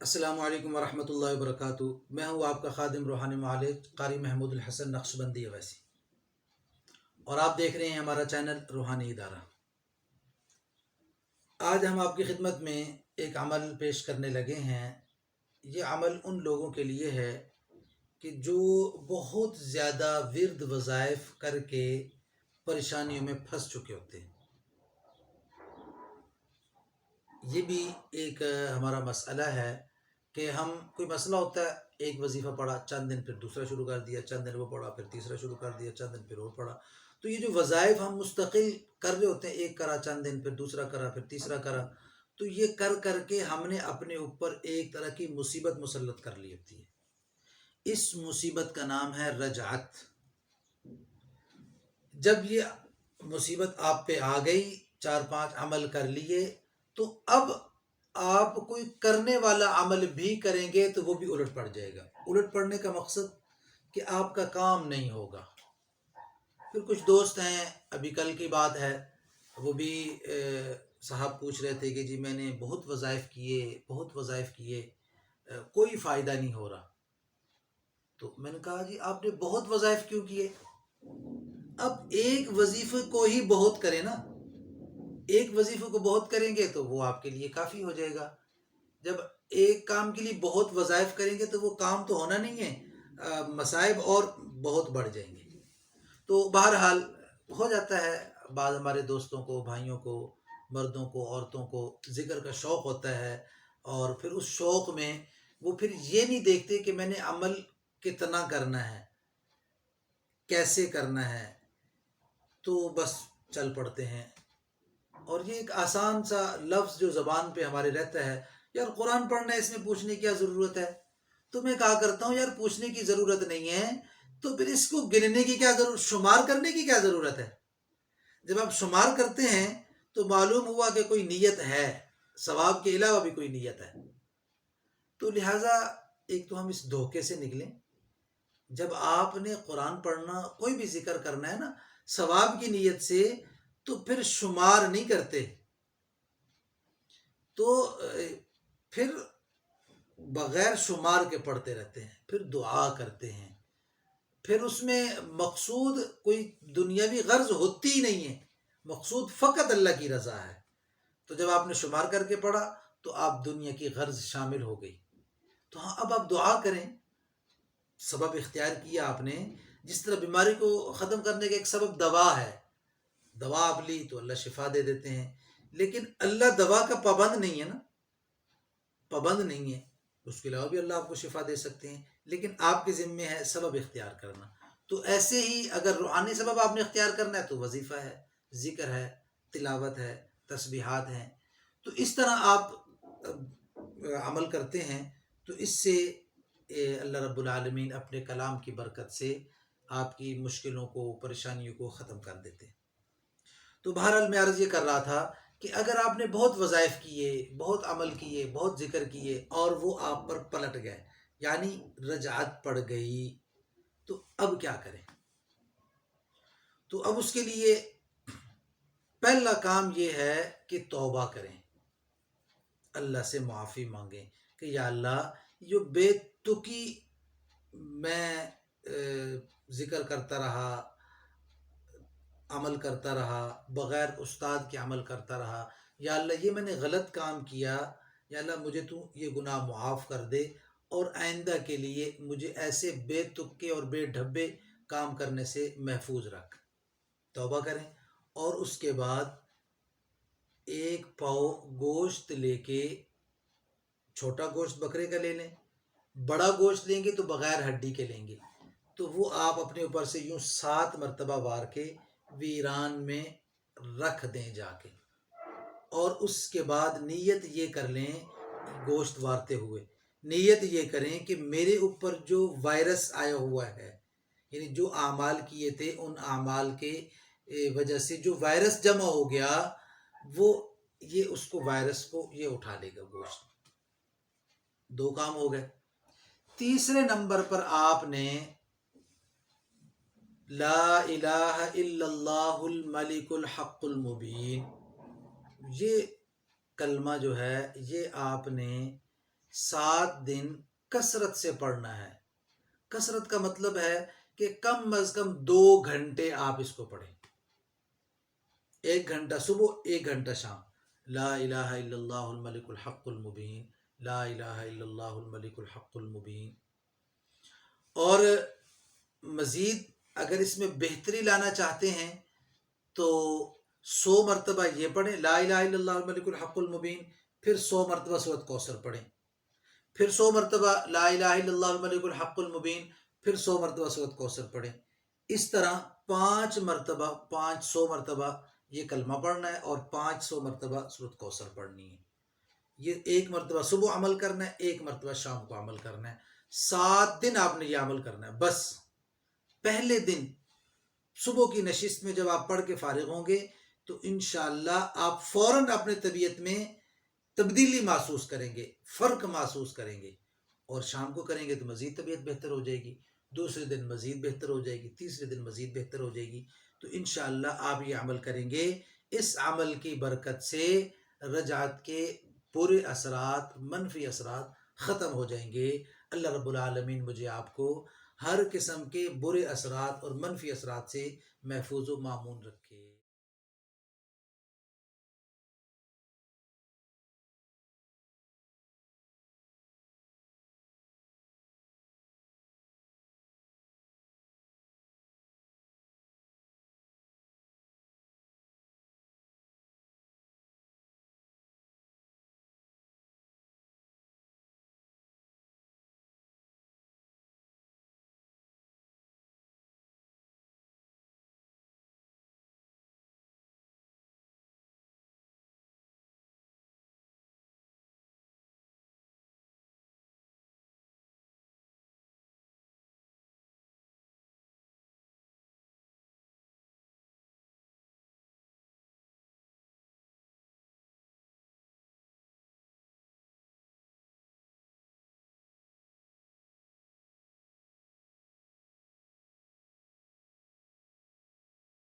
السلام علیکم ورحمۃ اللہ وبرکاتہ۔ میں ہوں آپ کا خادم روحانی معالج قاری محمود الحسن نقشبندی اویسی، اور آپ دیکھ رہے ہیں ہمارا چینل روحانی ادارہ۔ آج ہم آپ کی خدمت میں ایک عمل پیش کرنے لگے ہیں۔ یہ عمل ان لوگوں کے لیے ہے کہ جو بہت زیادہ ورد وظائف کر کے پریشانیوں میں پھنس چکے ہوتے ہیں۔ یہ بھی ایک ہمارا مسئلہ ہے کہ ہم کوئی مسئلہ ہوتا ہے، ایک وظیفہ پڑھا، چند دن پھر دوسرا شروع کر دیا، چند دن وہ پڑھا پھر تیسرا شروع کر دیا، چند دن پھر وہ پڑھا۔ تو یہ جو وظائف ہم مستقل کر رہے ہوتے ہیں، ایک کرا چند دن، پھر دوسرا کرا، پھر تیسرا کرا، تو یہ کر کر کے ہم نے اپنے اوپر ایک طرح کی مصیبت مسلط کر لی ہوتی ہے۔ اس مصیبت کا نام ہے رجعت۔ جب یہ مصیبت آپ پہ آ گئی، 4-5 عمل کر لیے، تو اب آپ کوئی کرنے والا عمل بھی کریں گے تو وہ بھی الٹ پڑ جائے گا۔ الٹ پڑنے کا مقصد کہ آپ کا کام نہیں ہوگا۔ پھر کچھ دوست ہیں، ابھی کل کی بات ہے، وہ بھی صاحب پوچھ رہے تھے کہ جی میں نے بہت وظائف کیے، کوئی فائدہ نہیں ہو رہا۔ تو میں نے کہا جی آپ نے بہت وظائف کیوں کیے؟ اب ایک وظیفے کو ہی بہت کریں نا، ایک وظیفے کو بہت کریں گے تو وہ آپ کے لیے کافی ہو جائے گا۔ جب ایک کام کے لیے بہت وظائف کریں گے تو وہ کام تو ہونا نہیں ہے، مصائب اور بہت بڑھ جائیں گے۔ تو بہرحال ہو جاتا ہے، بعض ہمارے دوستوں کو، بھائیوں کو، مردوں کو، عورتوں کو ذکر کا شوق ہوتا ہے، اور پھر اس شوق میں وہ پھر یہ نہیں دیکھتے کہ میں نے عمل کتنا کرنا ہے، کیسے کرنا ہے، تو بس چل پڑتے ہیں۔ اور یہ ایک آسان سا لفظ جو زبان پہ ہمارے رہتا ہے، یار قرآن پڑھنا ہے، اس میں پوچھنے کی کیا ضرورت ہے؟ تو میں کہا کرتا ہوں یار پوچھنے کی ضرورت نہیں ہے تو پھر اس کو گننے کی کیا ضرورت، شمار کرنے کی کیا ضرورت ہے؟ جب آپ شمار کرتے ہیں تو معلوم ہوا کہ کوئی نیت ہے، ثواب کے علاوہ بھی کوئی نیت ہے۔ تو لہٰذا ایک تو ہم اس دھوکے سے نکلیں، جب آپ نے قرآن پڑھنا، کوئی بھی ذکر کرنا ہے نا ثواب کی نیت سے، تو پھر شمار نہیں کرتے، تو پھر بغیر شمار کے پڑھتے رہتے ہیں، پھر دعا کرتے ہیں، پھر اس میں مقصود کوئی دنیاوی غرض ہوتی ہی نہیں ہے، مقصود فقط اللہ کی رضا ہے۔ تو جب آپ نے شمار کر کے پڑھا تو آپ دنیا کی غرض شامل ہو گئی۔ تو ہاں اب آپ دعا کریں، سبب اختیار کیا آپ نے، جس طرح بیماری کو ختم کرنے کا ایک سبب دوا ہے، دوا آپ لی تو اللہ شفا دے دیتے ہیں، لیکن اللہ دوا کا پابند نہیں ہے نا، پابند نہیں ہے، اس کے علاوہ بھی اللہ آپ کو شفا دے سکتے ہیں، لیکن آپ کے ذمے ہے سبب اختیار کرنا۔ تو ایسے ہی اگر روحانی سبب آپ نے اختیار کرنا ہے تو وظیفہ ہے، ذکر ہے، تلاوت ہے، تسبیحات ہیں۔ تو اس طرح آپ عمل کرتے ہیں تو اس سے اللہ رب العالمین اپنے کلام کی برکت سے آپ کی مشکلوں کو، پریشانیوں کو ختم کر دیتے ہیں۔ تو بہرحال میں عرض یہ کر رہا تھا کہ اگر آپ نے بہت وظائف کیے، بہت عمل کیے، بہت ذکر کیے، اور وہ آپ پر پلٹ گئے، یعنی رجعت پڑ گئی، تو اب کیا کریں؟ تو اب اس کے لیے پہلا کام یہ ہے کہ توبہ کریں، اللہ سے معافی مانگیں کہ یا اللہ یہ بے تکی میں ذکر کرتا رہا، عمل کرتا رہا، بغیر استاد کے عمل کرتا رہا، یا اللہ یہ میں نے غلط کام کیا، یا اللہ مجھے تو یہ گناہ معاف کر دے، اور آئندہ کے لیے مجھے ایسے بے تکے اور بے ڈھبے کام کرنے سے محفوظ رکھ۔ توبہ کریں، اور اس کے بعد ایک پاؤ گوشت لے کے، چھوٹا گوشت بکرے کا لے لیں، بڑا گوشت لیں گے تو بغیر ہڈی کے لیں گے، تو وہ آپ اپنے اوپر سے یوں 7 مرتبہ وار کے ویران میں رکھ دیں جا کے، اور اس کے بعد نیت یہ کر لیں، گوشت وارتے ہوئے نیت یہ کریں کہ میرے اوپر جو وائرس آیا ہوا ہے، یعنی جو اعمال کیے تھے ان اعمال کے وجہ سے جو وائرس جمع ہو گیا، وہ یہ اس کو وائرس کو یہ اٹھا لے گا گوشت۔ 2 کام ہو گئے۔ تیسرے نمبر پر آپ نے لا الہ الا اللہ الملک الحق المبین، یہ کلمہ جو ہے یہ آپ نے 7 دن کثرت سے پڑھنا ہے. کثرت کا مطلب ہے کہ کم از کم 2 گھنٹے آپ اس کو پڑھیں. 1 گھنٹہ صبح، 1 گھنٹہ شام. لا الہ الا اللہ الملک الحق المبین، لا الہ الا اللہ الملک الحق المبین. اور مزید اگر اس میں بہتری لانا چاہتے ہیں تو 100 مرتبہ یہ پڑھیں لا الہ الا اللہ الملک الحق المبین، پھر 100 مرتبہ سورۃ کوثر پڑھیں، پھر 100 مرتبہ لا الہ الا اللہ الملک الحق المبین، پھر 100 مرتبہ سورۃ کوثر پڑھیں. اس طرح 5 مرتبہ 500 مرتبہ یہ کلمہ پڑھنا ہے اور 500 مرتبہ سورۃ کوثر پڑھنی ہے. یہ 1 مرتبہ صبح عمل کرنا ہے، 1 مرتبہ شام کو عمل کرنا ہے. 7 دن آپ نے یہ عمل کرنا ہے. بس پہلے دن صبح کی نشست میں جب آپ پڑھ کے فارغ ہوں گے تو انشاءاللہ آپ فوراً اپنے طبیعت میں تبدیلی محسوس کریں گے، فرق محسوس کریں گے. اور شام کو کریں گے تو مزید طبیعت بہتر ہو جائے گی، دوسرے دن مزید بہتر ہو جائے گی، تیسرے دن مزید بہتر ہو جائے گی. تو انشاءاللہ آپ یہ عمل کریں گے، اس عمل کی برکت سے رجعت کے برے اثرات، منفی اثرات ختم ہو جائیں گے. اللہ رب العالمین مجھے آپ کو ہر قسم کے برے اثرات اور منفی اثرات سے محفوظ و معمون رکھے.